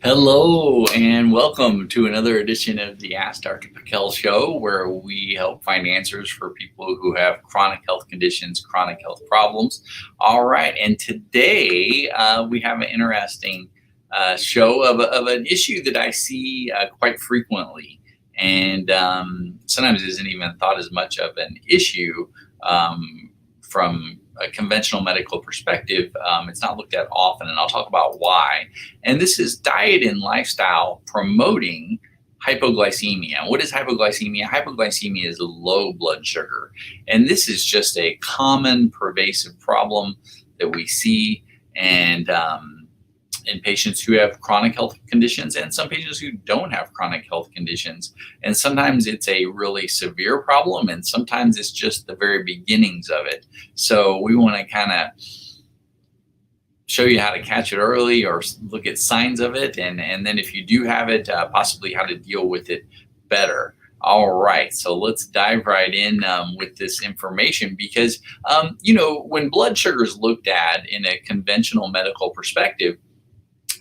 Hello and welcome to another edition of the Ask Dr. Pickel show, where we help find answers for people who have chronic health conditions, chronic health problems. All right, and today we have an interesting show of an issue that I see quite frequently, and sometimes isn't even thought as much of an issue from a conventional medical perspective. It's not looked at often, and I'll talk about why. And this is diet and lifestyle promoting hypoglycemia. What is hypoglycemia? Hypoglycemia is low blood sugar. And this is just a common pervasive problem that we see in patients who have chronic health conditions and some patients who don't have chronic health conditions. And sometimes it's a really severe problem, and sometimes it's just the very beginnings of it. So we want to kind of show you how to catch it early or look at signs of it, and then if you do have it, possibly how to deal with it better. All right, so let's dive right in with this information because, when blood sugar is looked at in a conventional medical perspective,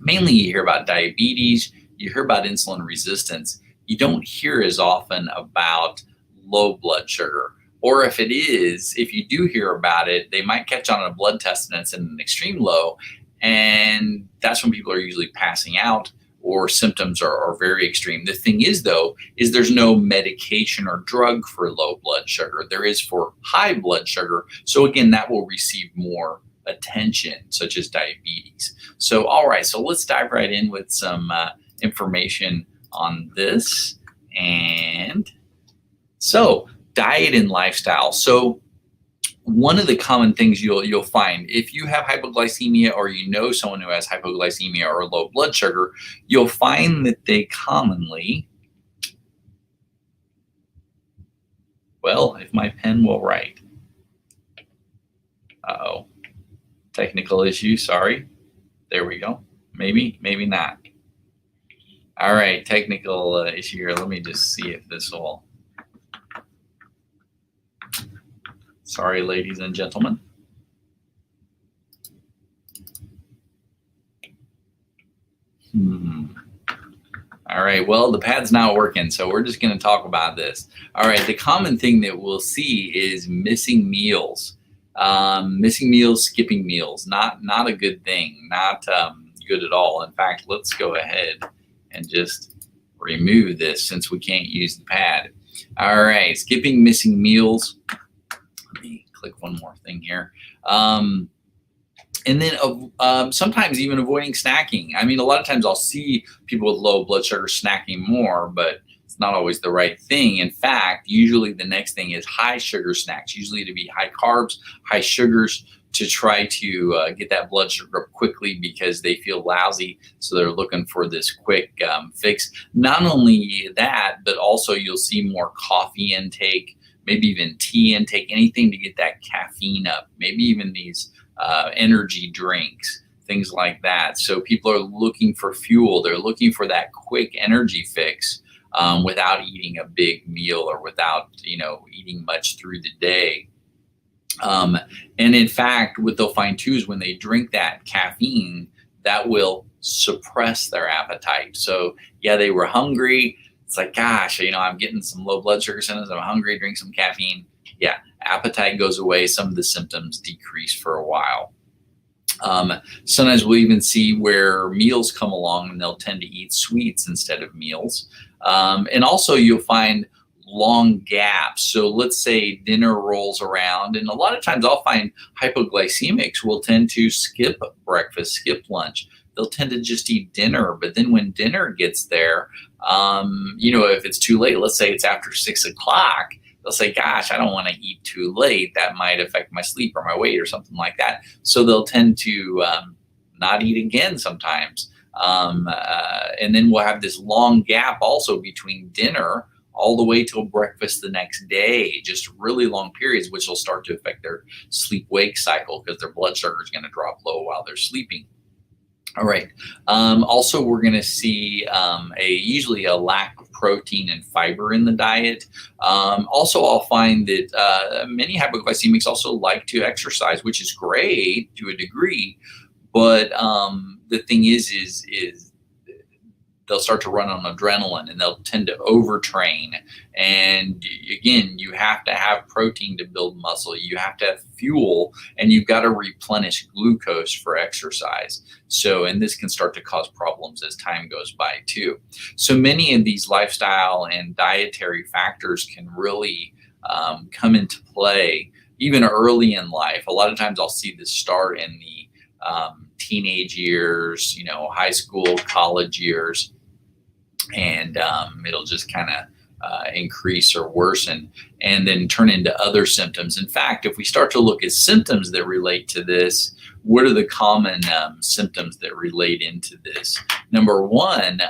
mainly you hear about diabetes, you hear about insulin resistance. You don't hear as often about low blood sugar. Or if you do hear about it, they might catch on a blood test and it's in an extreme low. And that's when people are usually passing out or symptoms are very extreme. The thing is, though, is there's no medication or drug for low blood sugar. There is for high blood sugar. So again, that will receive more attention, such as diabetes. So, all right, so let's dive right in with some information on this. And so, diet and lifestyle. So one of the common things you'll find if you have hypoglycemia or you know someone who has hypoglycemia or low blood sugar, you'll find that they commonly, well, if my pen will write, technical issue, sorry. There we go. Maybe not. All right, technical issue here. Let me just see if this will. Sorry, ladies and gentlemen. All right, well, the pad's not working, so we're just going to talk about this. All right, the common thing that we'll see is missing meals. Missing meals, skipping meals, not a good thing, not good at all. In fact, let's go ahead and just remove this since we can't use the pad. All right, skipping, missing meals. Let me click one more thing here. And then sometimes even avoiding snacking. I mean, a lot of times I'll see people with low blood sugar snacking more, but it's not always the right thing. In fact, usually the next thing is high sugar snacks, usually to be high carbs, high sugars, to try to get that blood sugar up quickly because they feel lousy. So they're looking for this quick fix. Not only that, but also you'll see more coffee intake, maybe even tea intake, anything to get that caffeine up, maybe even these energy drinks, things like that. So people are looking for fuel. They're looking for that quick energy fix without eating a big meal or without, eating much through the day. And in fact, what they'll find too is when they drink that caffeine, that will suppress their appetite. So yeah, they were hungry. It's like, gosh, I'm getting some low blood sugar symptoms. I'm hungry, drink some caffeine. Yeah, appetite goes away. Some of the symptoms decrease for a while. Sometimes we'll even see where meals come along and they'll tend to eat sweets instead of meals. And also you'll find long gaps. So let's say dinner rolls around, and a lot of times I'll find hypoglycemics will tend to skip breakfast, skip lunch. They'll tend to just eat dinner, but then when dinner gets there, if it's too late, let's say it's after 6 o'clock, they'll say, gosh, I don't want to eat too late. That might affect my sleep or my weight or something like that. So they'll tend to not eat again sometimes. And then we'll have this long gap also between dinner all the way till breakfast the next day, just really long periods, which will start to affect their sleep-wake cycle because their blood sugar is going to drop low while they're sleeping. All right. Also, we're going to see usually a lack of protein and fiber in the diet. Also, I'll find that many hypoglycemics also like to exercise, which is great to a degree. But the thing is they'll start to run on adrenaline and they'll tend to overtrain. And again, you have to have protein to build muscle. You have to have fuel, and you've got to replenish glucose for exercise. So, and this can start to cause problems as time goes by too. So many of these lifestyle and dietary factors can really come into play even early in life. A lot of times I'll see this start in the teenage years, high school, college years, and it'll just kind of increase or worsen and then turn into other symptoms. In fact, if we start to look at symptoms that relate to this, what are the common symptoms that relate into this? Number one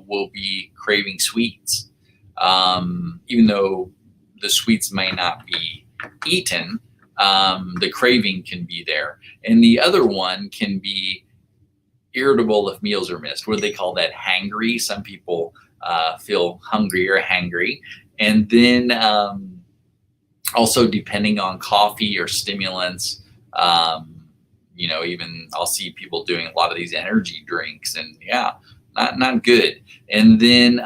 will be craving sweets. Even though the sweets may not be eaten, the craving can be there. And the other one can be irritable if meals are missed. What do they call that? Hangry. Some people feel hungry or hangry. And then also depending on coffee or stimulants, even I'll see people doing a lot of these energy drinks, and not good. And then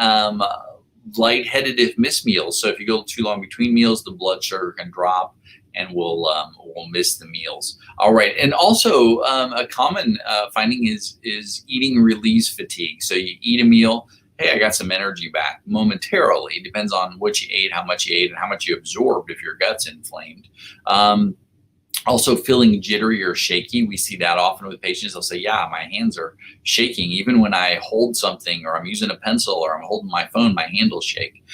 lightheaded if missed meals. So if you go too long between meals, the blood sugar can drop and we'll miss the meals. All right. And also a common finding is eating relieves fatigue. So you eat a meal, hey, I got some energy back momentarily. It depends on what you ate, how much you ate, and how much you absorbed if your gut's inflamed. Also feeling jittery or shaky. We see that often with patients. They'll say, yeah, my hands are shaking. Even when I hold something or I'm using a pencil or I'm holding my phone, my hand will shake.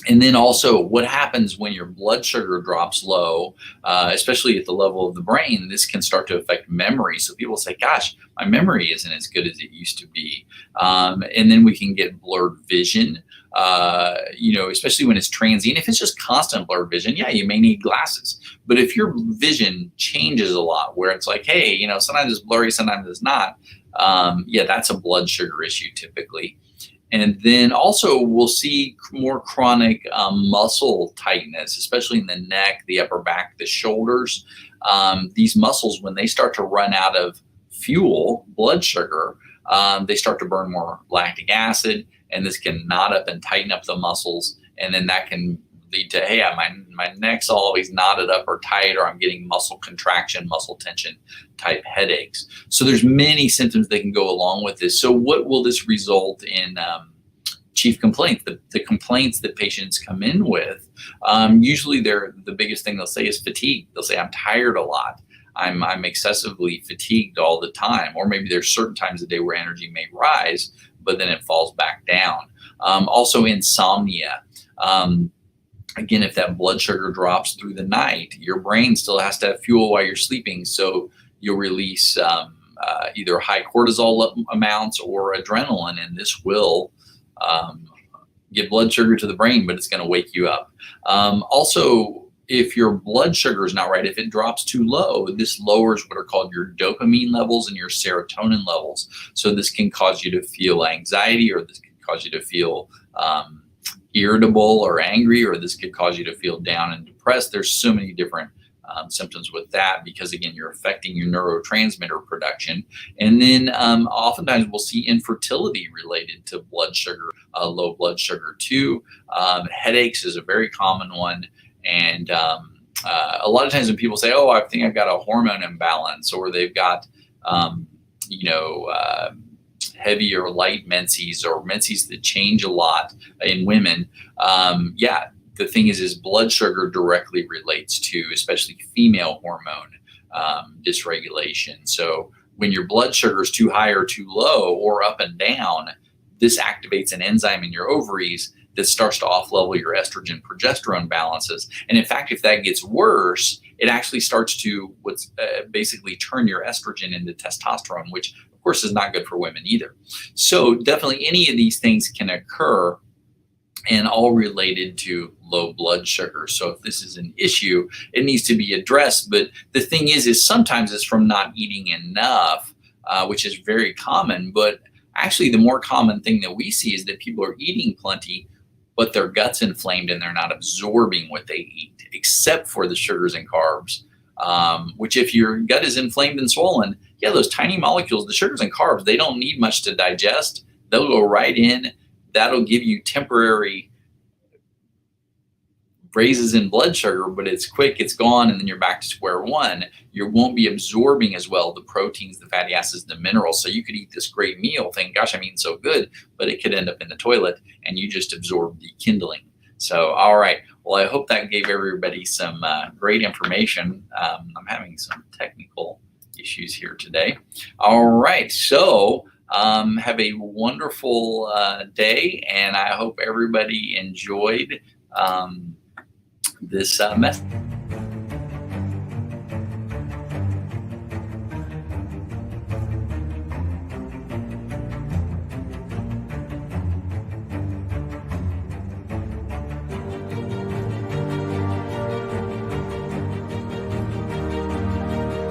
And then also what happens when your blood sugar drops low, especially at the level of the brain, this can start to affect memory. So people say, gosh, my memory isn't as good as it used to be. And then we can get blurred vision, especially when it's transient. If it's just constant blurred vision, you may need glasses. But if your vision changes a lot, where it's like, hey, sometimes it's blurry, sometimes it's not, that's a blood sugar issue typically. And then also we'll see more chronic muscle tightness, especially in the neck, the upper back, the shoulders. These muscles, when they start to run out of fuel, blood sugar, they start to burn more lactic acid, and this can knot up and tighten up the muscles. And then that can lead to, hey, my neck's always knotted up or tight, or I'm getting muscle contraction, muscle tension type headaches. So there's many symptoms that can go along with this. So what will this result in chief complaints? The complaints that patients come in with, usually the biggest thing they'll say is fatigue. They'll say, I'm tired a lot. I'm excessively fatigued all the time. Or maybe there's certain times of the day where energy may rise, but then it falls back down. Also insomnia. Again, if that blood sugar drops through the night, your brain still has to have fuel while you're sleeping. So you'll release either high cortisol amounts or adrenaline, and this will get blood sugar to the brain, but it's going to wake you up. Also, if your blood sugar is not right, if it drops too low, this lowers what are called your dopamine levels and your serotonin levels. So this can cause you to feel anxiety, or this can cause you to feel irritable or angry, or this could cause you to feel down and depressed. There's so many different symptoms with that, because again, you're affecting your neurotransmitter production. And then oftentimes we'll see infertility related to blood sugar, low blood sugar too. Headaches is a very common one. And a lot of times when people say, oh, I think I've got a hormone imbalance, or they've got, heavy or light menses, or menses that change a lot in women. The thing is blood sugar directly relates to, especially female hormone dysregulation. So when your blood sugar is too high or too low, or up and down, this activates an enzyme in your ovaries that starts to off-level your estrogen progesterone balances. And in fact, if that gets worse, it actually starts to basically turn your estrogen into testosterone, which of course is not good for women either. So definitely any of these things can occur, and all related to low blood sugar. So if this is an issue, it needs to be addressed. But the thing is sometimes it's from not eating enough, which is very common. But actually the more common thing that we see is that people are eating plenty, but their gut's inflamed and they're not absorbing what they eat, except for the sugars and carbs. which if your gut is inflamed and swollen, yeah, those tiny molecules, the sugars and carbs, they don't need much to digest. They'll go right in. That'll give you temporary raises in blood sugar, but it's quick, it's gone, and then you're back to square one. You won't be absorbing as well the proteins, the fatty acids, the minerals. So you could eat this great meal thinking, gosh, I'm eating so good, but it could end up in the toilet and you just absorb the kindling. So, all right. Well, I hope that gave everybody some great information. I'm having some technical issues here today. All right. So, have a wonderful day, and I hope everybody enjoyed this message.